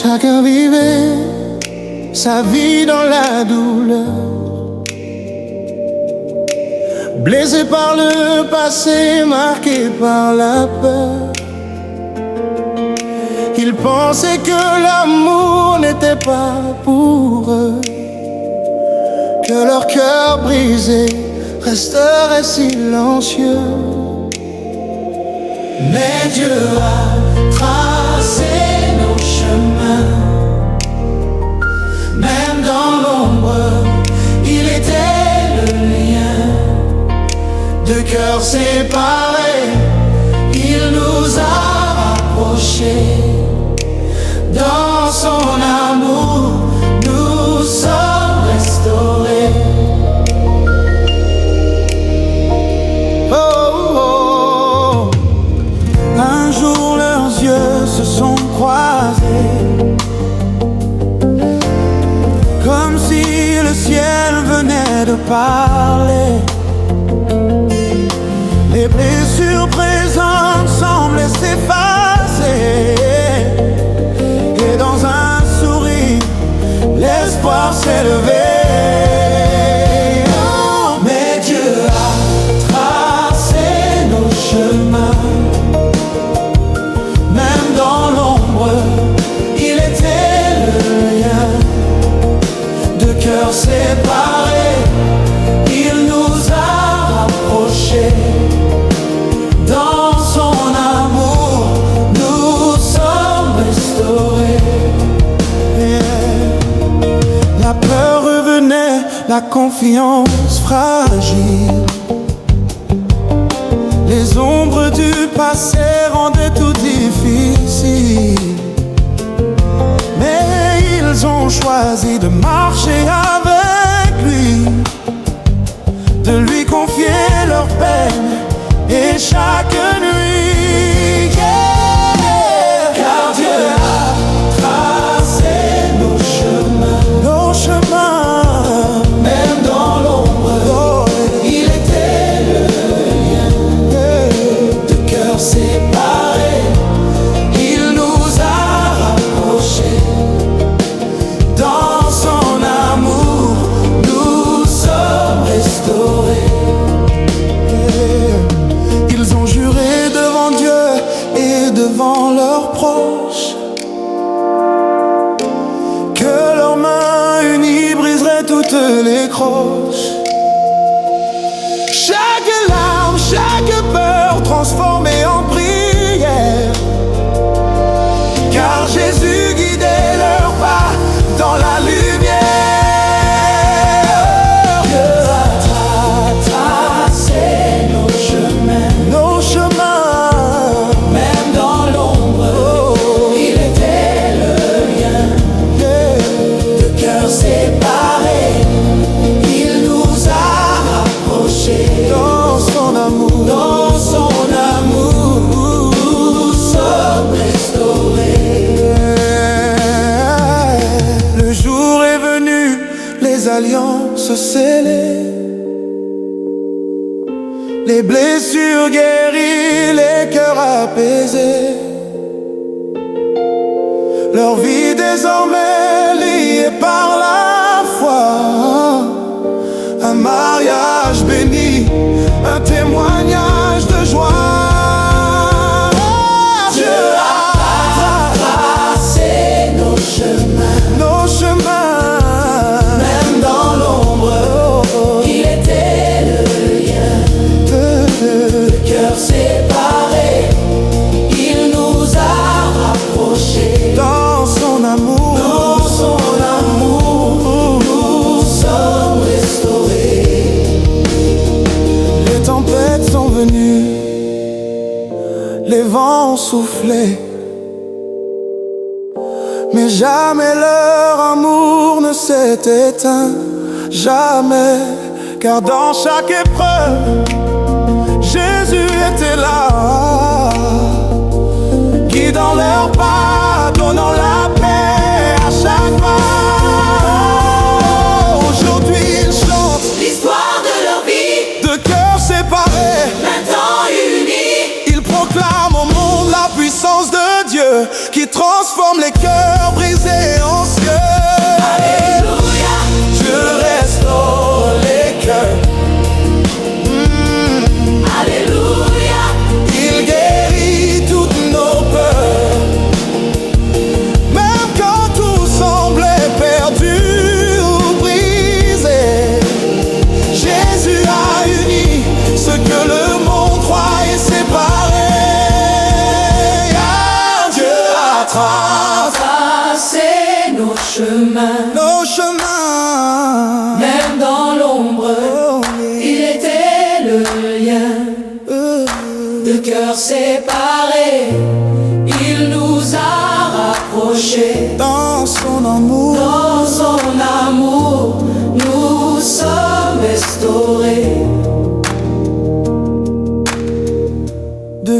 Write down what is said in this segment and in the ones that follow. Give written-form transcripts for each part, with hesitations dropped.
Chacun vivait sa vie dans la douleur, blessé par le passé, marqué par la peur. Ils pensaient que l'amour n'était pas pour eux, que leur cœur brisé resterait silencieux. Mais Dieu a tracé nos chemins, même dans l'ombre, il était le lien. De cœurs séparés, il nous a rapprochés. Dans son amour, nous sommes restaurés. Un jour leurs yeux se sont croisés, comme si le ciel venait de parler. Les blessures présentes semblaient s'effacer, et dans un sourire, l'espoir s'est levé. Mais Dieu a tracé nos chemins, même dans l'ombre, il était le lien. De cœurs séparés, il nous a rapprochés. Dans son amour, nous sommes restaurés. La peur revenait, la confiance fragile. Les ombres du passé rendaient tout difficile. Mais ils ont choisi de marcher avec lui, de lui confier leur peine et chaque nuit, car Dieu a tracé nos chemins, même dans l'ombre, il était le lien. De cœurs séparés, il nous a rapprochés. Dans son amour, nous sommes restaurés. Devant Dieu et devant leurs proches, que leurs mains unies briseraient toutes les croches. Chaque larme, chaque peur transformée en prière, car Jésus guidait leurs pas dans la lumière. Alliances scellées, les blessures guéries, les cœurs apaisés, leur vie désormais liée par la foi, un mariage béni, un témoignage de joie. Dieu a tracé nos chemins, séparés, il nous a rapprochés. Dans son amour, nous sommes restaurés. Les tempêtes sont venues, les vents ont soufflé, mais jamais leur amour ne s'est éteint, jamais, car dans chaque épreuve, Jésus était là, guidant leurs pas, donnant la paix à chaque pas. Aujourd'hui ils chantent l'histoire de leur vie, de cœurs séparés, maintenant unis. Ils proclament au monde la puissance de Dieu qui transforme les cœurs brisés.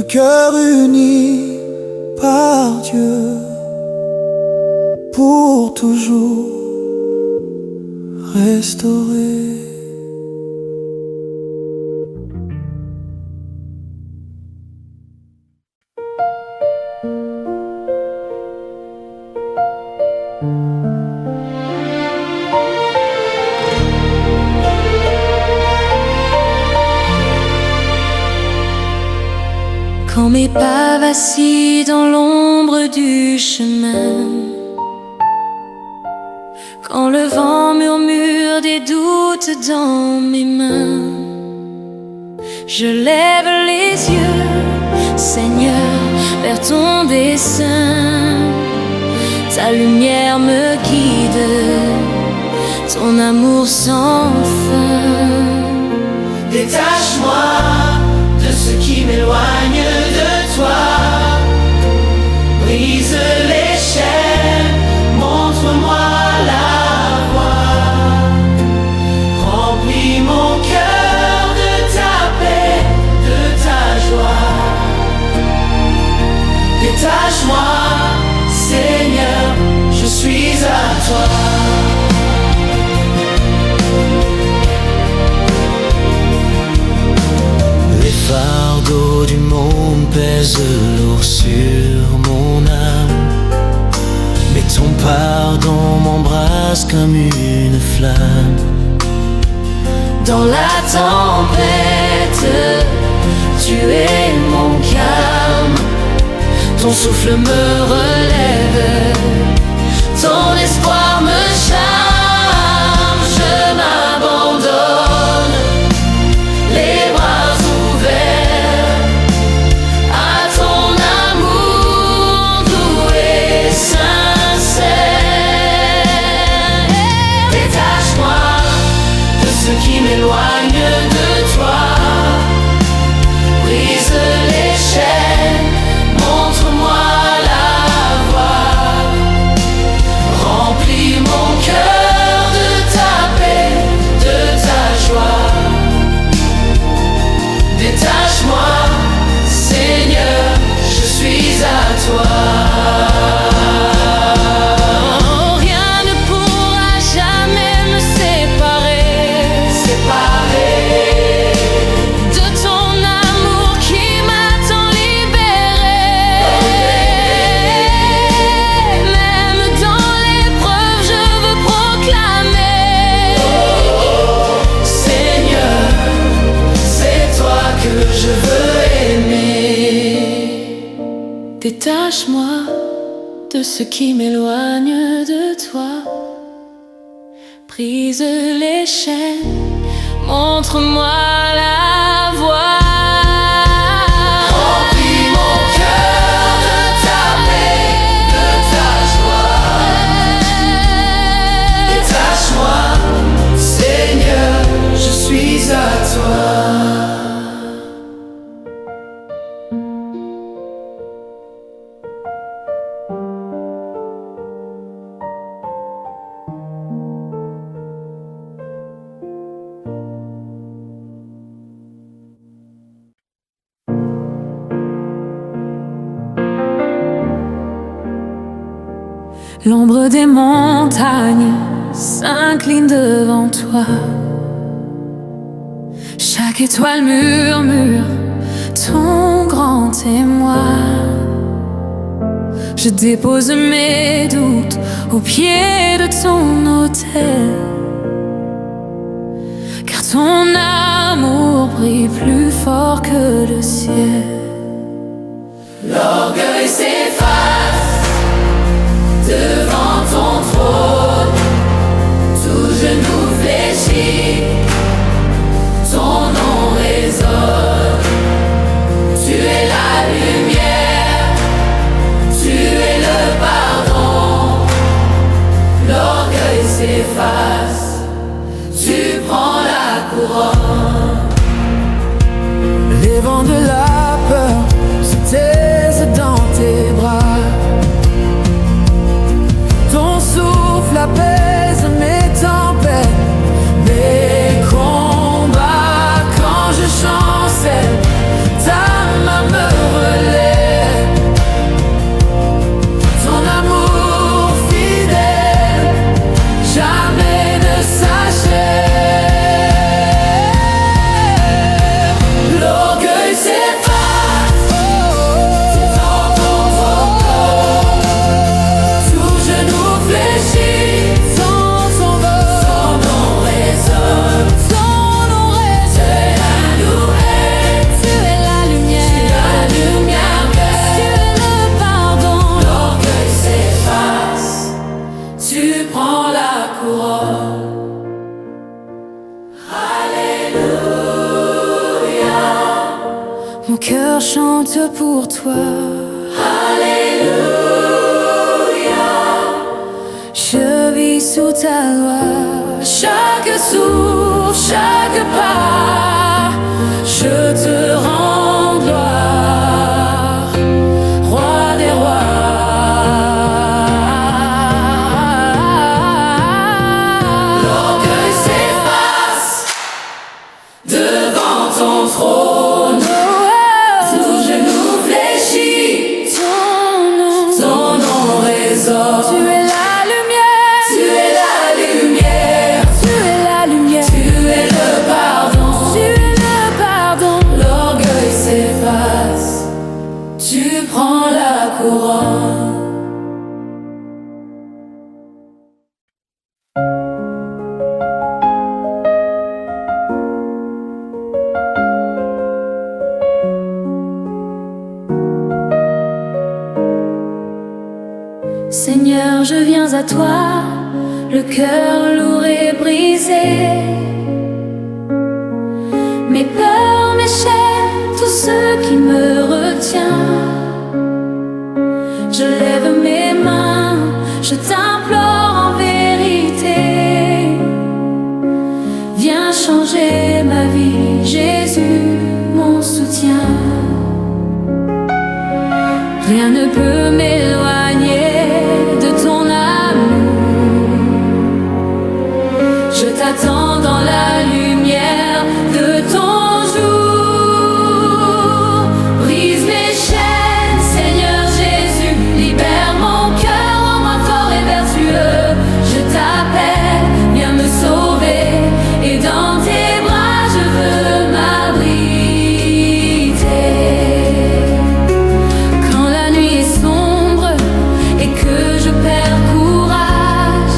cœurs unis par Dieu pour toujours restaurés. Quand mes pas vacillent dans l'ombre du chemin, quand le vent murmure des doutes dans mes mains, je lève les yeux, Seigneur, vers ton dessein. Ta lumière me guide, ton amour sans fin. Détache-moi de ce qui m'éloigne de toi. Brise les chaînes, montre-moi la voie. Remplis mon cœur de ta paix, de ta joie. Détache-moi, Seigneur, je suis à toi. Les fardeaux du monde pèsent lourd sur mon âme, mais ton pardon m'embrasse comme une flamme. Dans la tempête, tu es mon calme. Ton souffle me relève, ton espoir me charme. Je m'abandonne, les bras ouverts à ton amour doux et sincère. Détache-moi de ce qui m'éloigne de toi. Brise les chaînes, montre-moi la voie. Remplis mon cœur de ta paix, de ta joie. Détache-moi, Seigneur, je suis à toi. Rien ne pourra jamais me séparer de ton amour qui m'a tant libéré. Même dans l'épreuve, je veux proclamer: Seigneur, c'est toi que je veux aimer. Détache-moi de ce qui m'éloigne de toi. Brise les chaînes, montre-moi la voie. Remplis mon cœur de ta paix, de ta joie. Détache-moi, Seigneur, je suis à toi. L'ombre des montagnes s'incline devant toi. Chaque étoile murmure ton grand témoin. Je dépose mes doutes au pied de ton autel, car ton amour brille plus fort que le ciel. L'orgueil s'efface devant ton trône, tout genou fléchit, ton nom résonne. Tu es la lumière, tu es le pardon. L'orgueil s'efface, tu prends la couronne. Les vents de la peur se taisent dans tes bras. cœur chante pour toi. Alléluia. Je vis sous ta loi. Chaque souffle, chaque pas, je te rends gloire, roi des rois. L'orgueil s'efface devant ton trône. Tout genou fléchit, ton nom résonne. Tu es la lumière, Tu es la lumière, tu es la lumière, tu es le pardon. tu es le pardon. L'orgueil s'efface, tu prends la couronne. Seigneur, je viens à toi, le cœur lourd et brisé. Mes peurs, mes chaînes, tout ce qui me retient. Je lève mes mains, je t'implore en vérité. Viens changer ma vie, Jésus, mon soutien. Rien ne peut m'éloigner de ton amour. Je t'attends dans la lumière de ton jour. Brise mes chaînes, Seigneur Jésus, libère mon cœur, rends-moi fort et vertueux. Je t'appelle, viens me sauver, et dans tes bras je veux m'abriter. Quand la nuit est sombre et que je perds courage,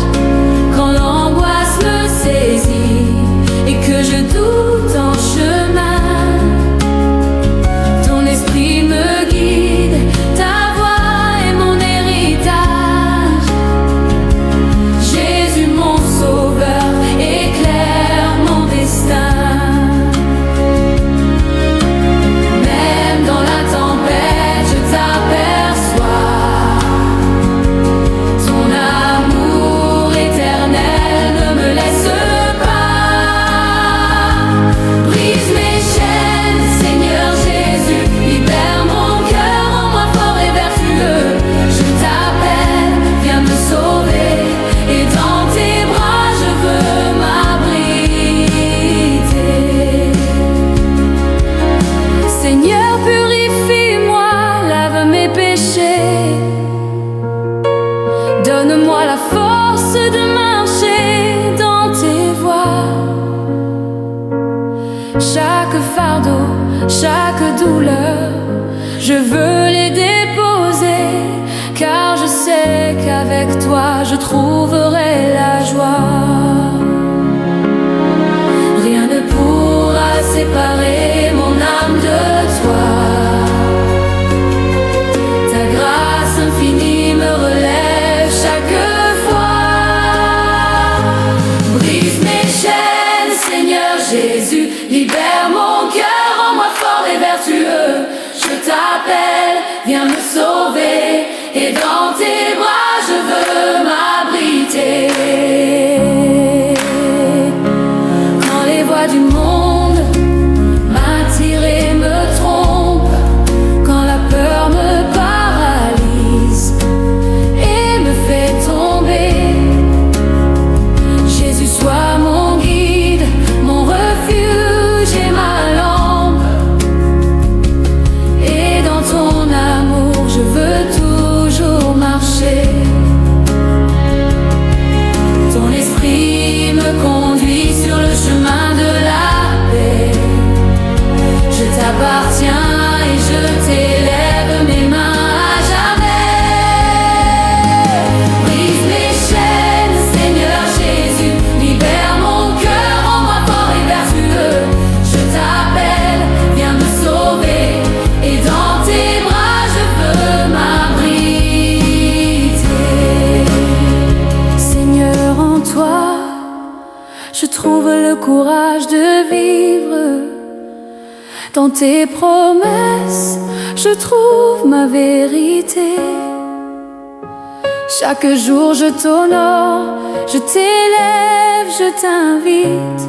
quand l'angoisse me saisit et que je doute en chemin, ton esprit me guide, ta voix est mon héritage. Jésus mon sauveur, éclaire mon destin. Même dans la tempête, je t'aperçois. Ton amour éternel ne me laisse pas. Brise mes chaînes, Seigneur Jésus, libère mon cœur, rends-moi fort et vertueux. Je t'appelle, viens me sauver, et dans tes bras je veux m'abriter. Seigneur, purifie-moi, lave mes péchés. Donne-moi la force de marcher dans tes voies. Chaque fardeau, chaque douleur, je veux les déposer, car je sais qu'avec toi je trouverai la joie. Rien ne pourra séparer mon âme de toi. Ta grâce infinie me relève chaque fois. Brise mes chaînes, Seigneur Jésus, libère mon cœur, rends-moi fort et vertueux. Je t'appelle, viens me sauver, et dans tes bras je veux m'abriter. Quand les voix du monde m'attirent et me trompent, quand la peur me paralyse et me fait tomber, Jésus sois mon guide, mon refuge et ma lampe. Et dans ton amour je veux toujours marcher. Ton esprit me conduit sur le chemin de la paix. Je t'appartiens et je t'élève mes mains à jamais. Brise mes chaînes, Seigneur Jésus, libère mon cœur, rends-moi fort et vertueux. Je t'appelle, viens me sauver, et dans tes bras je veux m'abriter. Seigneur, en toi je trouve le courage de vivre. Dans tes promesses, je trouve ma vérité. Chaque jour je t'honore, je t'élève, je t'invite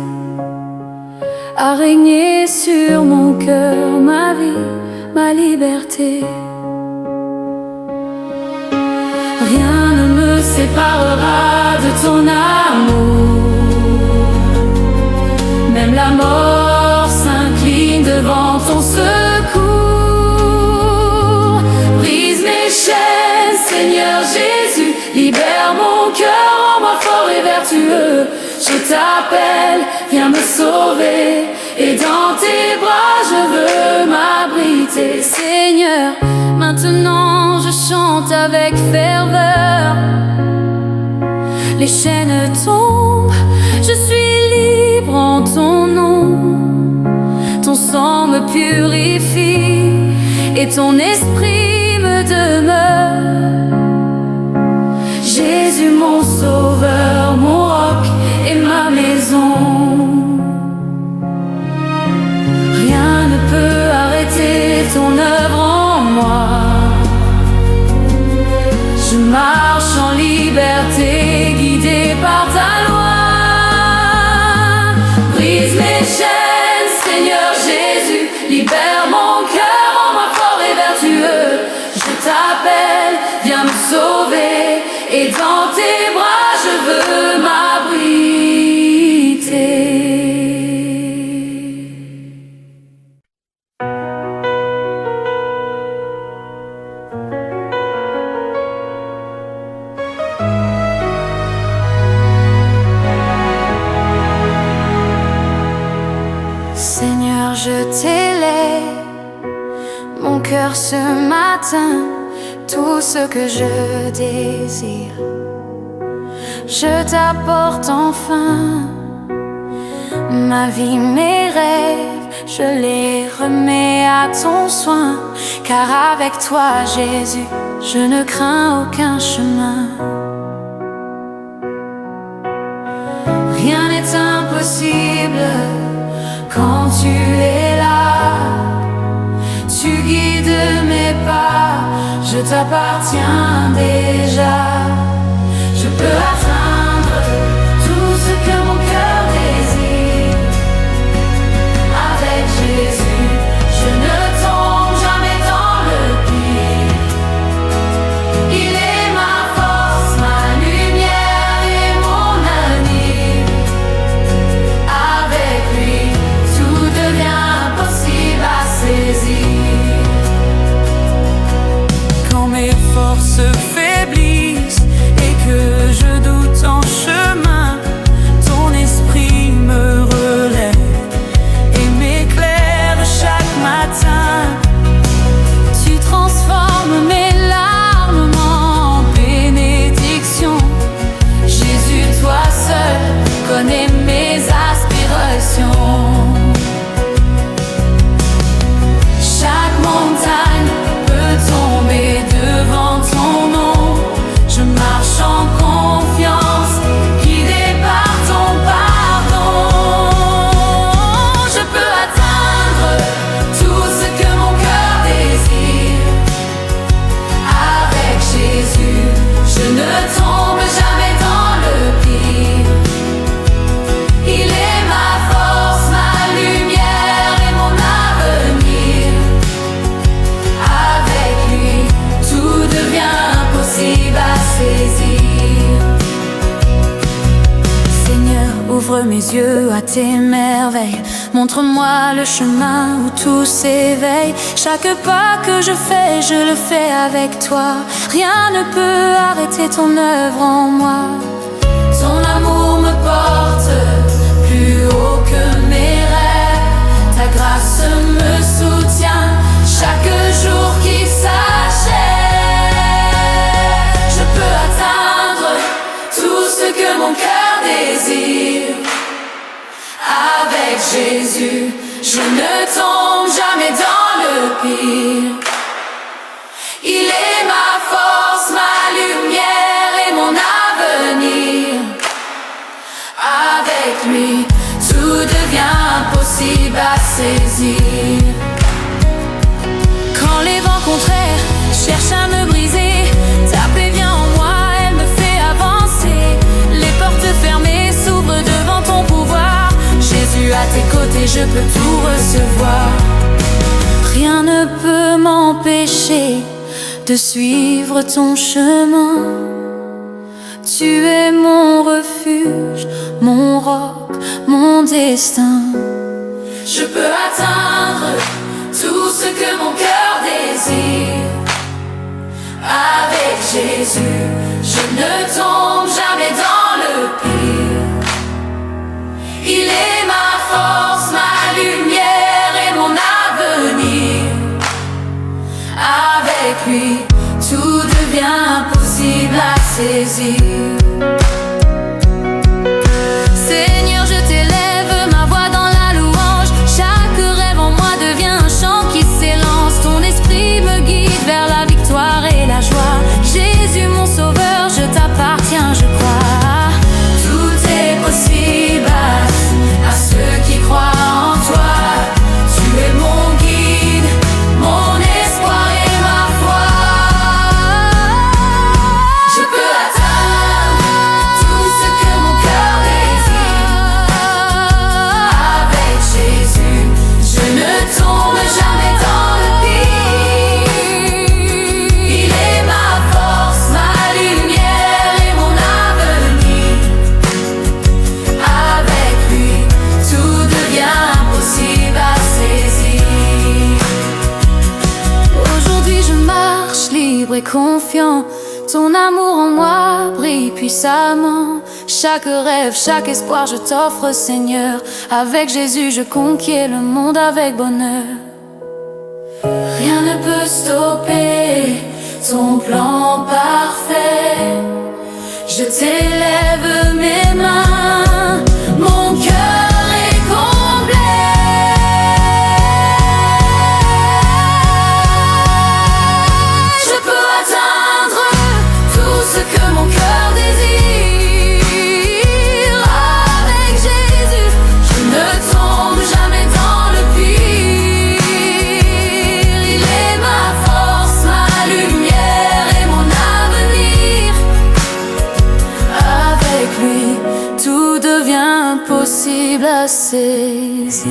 à régner sur mon cœur, ma vie, ma liberté. Rien ne me séparera de ton amour. Même la mort s'incline devant ton secours. Brise mes chaînes, Seigneur Jésus, libère mon cœur, rends-moi fort et vertueux. Je t'appelle, viens me sauver, et dans tes bras je veux m'abriter. Seigneur, maintenant je chante avec ferveur. Les chaînes tombent, je suis libre en ton nom. Ton sang me purifie et ton esprit me demeure. Jésus mon sauveur, mon roc et ma maison. Rien ne peut arrêter ton œuvre en moi. Je marche en liberté, guidé par ta loi. Brise mes chaînes, Seigneur Jésus, libère mon cœur, rends-moi fort et vertueux. Je t'appelle, viens me sauver, et dans tes bras je veux m'abriter. Seigneur, je t'élève, mon cœur ce matin, tout ce que je désire, je t'apporte enfin. Ma vie, mes rêves, je les remets à ton soin, car avec toi, Jésus, je ne crains aucun chemin. Rien n'est impossible quand tu es là. Tu guides mes pas, je t'appartiens déjà. Je peux atteindre tout ce que mon cœur désire. Avec Jésus, je ne tombe jamais dans le pire. Il est ma force, ma lumière et mon avenir. Avec lui, tout devient possible à saisir. Quand mes forces faiblissent et que je doute en chemin, ton esprit me relève et m'éclaire chaque matin. Tu transformes mes larmes en bénédiction. Jésus, toi seul connais mes aspirations. Chaque montagne peut tomber devant ton nom. Je marche en confiance, guidé par ton pardon. Je peux atteindre tout ce que mon cœur désire. Avec Jésus, je ne tombe jamais dans le pire. Il est ma force, ma lumière et mon avenir. Avec lui, tout devient possible à saisir. Seigneur, ouvre mes yeux à tes merveilles. Montre-moi le chemin où tout s'éveille. Chaque pas que je fais, je le fais avec toi. Rien ne peut arrêter ton œuvre en moi. Ton amour me porte plus haut que mes rêves. Ta grâce me soutient chaque jour qui s'achève. Je peux atteindre tout ce que mon cœur désire. Avec Jésus, je ne tombe jamais dans le pire. Il est ma force, ma lumière et mon avenir. Avec lui, tout devient impossible à saisir. Quand les vents contraires cherchent à me briser, ta paix vient en moi, elle me fait avancer. Les portes fermées s'ouvrent devant ton pouvoir. Jésus, à tes côtés, je peux tout recevoir. Rien ne peut m'empêcher de suivre ton chemin. Tu es mon refuge, mon roc, mon destin. Je peux atteindre tout ce que mon cœur désire. Avec Jésus, je ne tombe jamais dans le pire. Il est ma force, ma lumière et mon avenir. Avec lui, tout devient possible à saisir. Seigneur, je t'élève, ma voix dans la louange. Chaque rêve en moi devient un chant qui s'élance. Ton esprit me guide vers la victoire et la joie. Jésus, mon sauveur, je t'appartiens, je crois. Tout est possible à ceux qui croient en toi. Tu es mon guide, mon espoir et ma foi. Je peux atteindre tout ce que mon cœur désire. Avec Jésus, je ne tombe jamais dans le pire. Il est ma force, ma lumière et mon avenir. Avec lui, tout devient possible à saisir. Aujourd'hui je marche libre et confiant. Ton amour en moi brille puissamment. Chaque rêve, chaque espoir je t'offre, Seigneur. Avec Jésus je conquiers le monde avec bonheur. Rien ne peut stopper ton plan parfait. Je t'élève mes mains, mon cœur est comblé. Je peux atteindre tout ce que mon cœur désire. Avec Jésus, je ne tombe jamais dans le pire. Il est ma force, ma lumière et mon avenir. Avec lui, tout devient possible à saisir.